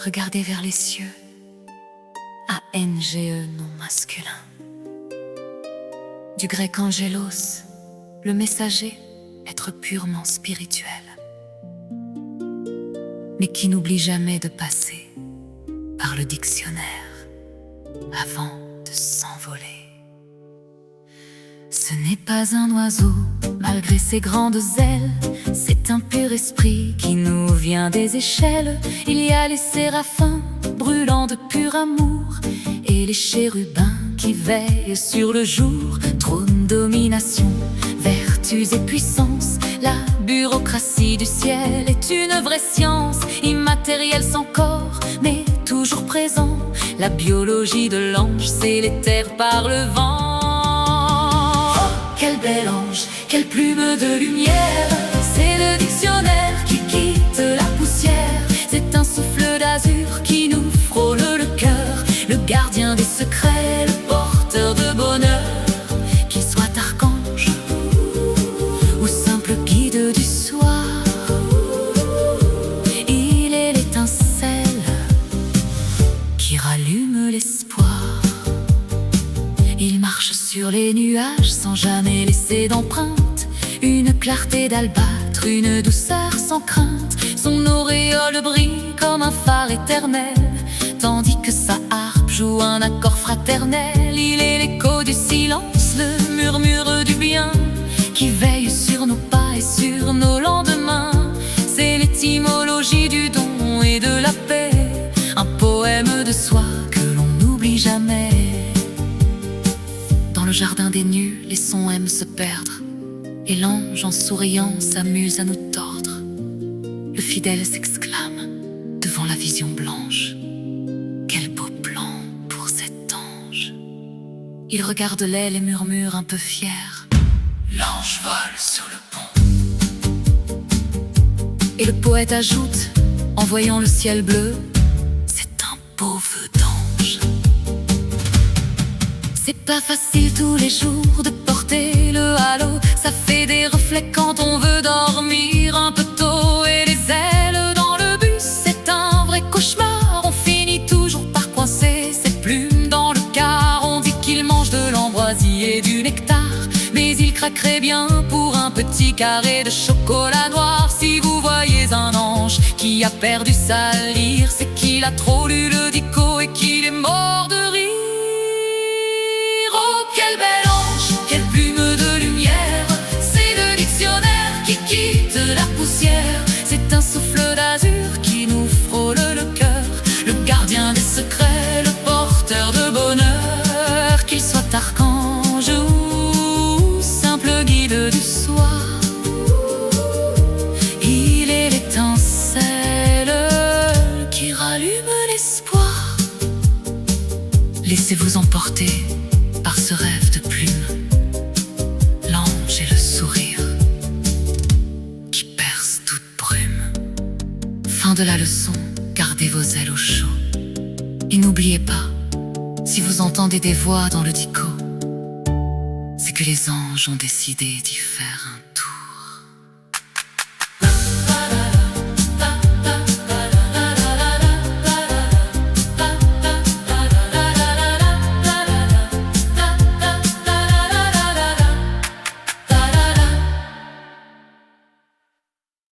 regardez vers les cieux. A-N-G-E, nom masculin. Du grec angelos, le messager, être purement spirituel, mais qui n'oublie jamais de passer par le dictionnaire avant de s'envoler. Ce n'est pas un oiseau, malgré ses grandes ailes, c'est un pur esprit qui nous vient des échelles. Il y a les séraphins, brûlant de pur amour, et les chérubins qui veillent sur le jour. Trône, domination, vertus et puissance, la bureaucratie du ciel est une vraie science, immatérielle sans corps, mais toujours présent. La biologie de l'ange, c'est l'éther par le vent. Quel bel ange, quelle plume de lumière, c'est le dictionnaire qui quitte la poussière. C'est un souffle d'azur qui nous frôle le cœur, le gardien des secrets, le porteur de bonheur. Qu'il soit archange ou simple guide du soir, il est l'étincelle qui rallume l'espoir. Il marche sur les nuages sans jamais laisser d'empreinte, une clarté d'albâtre, une douceur sans crainte. Son auréole brille comme un phare éternel, tandis que sa harpe joue un accord fraternel. Il est l'écho du silence, le murmure du bien, qui veille sur nos pas et sur nos lendemains. C'est l'étymologie du don et de la paix, un poème de soi que l'on n'oublie jamais. Dans le jardin des nus, les sons aiment se perdre, et l'ange en souriant s'amuse à nous tordre. Le fidèle s'exclame devant la vision blanche: quel beau plan pour cet ange. Il regarde l'aile et murmure un peu fier: l'ange vole sur le pont. Et le poète ajoute, en voyant le ciel bleu: c'est un beau feu d'ange. C'est pas facile tous les jours de porter le halo, ça fait des reflets quand on veut dormir un peu tôt. Et les ailes dans le bus, c'est un vrai cauchemar, on finit toujours par coincer ses plumes dans le car. On dit qu'il mange de l'ambroisie et du nectar, mais il craquerait bien pour un petit carré de chocolat noir. Si vous voyez un ange qui a perdu sa lyre, c'est qu'il a trop lu le dico et qu'il est mort de rire. Oh, quel bel ange, quelle plume de lumière, c'est le dictionnaire qui quitte la poussière. C'est un souffle d'azur qui nous frôle le cœur, le gardien des secrets, le porteur de bonheur. Qu'il soit archange ou simple guide du soir, il est l'étincelle qui rallume l'espoir. Laissez-vous emporter par ce rêve de plume, l'ange et le sourire qui perce toute brume. Fin de la leçon, gardez vos ailes au chaud. Et n'oubliez pas, si vous entendez des voix dans le dico, c'est que les anges ont décidé d'y faire un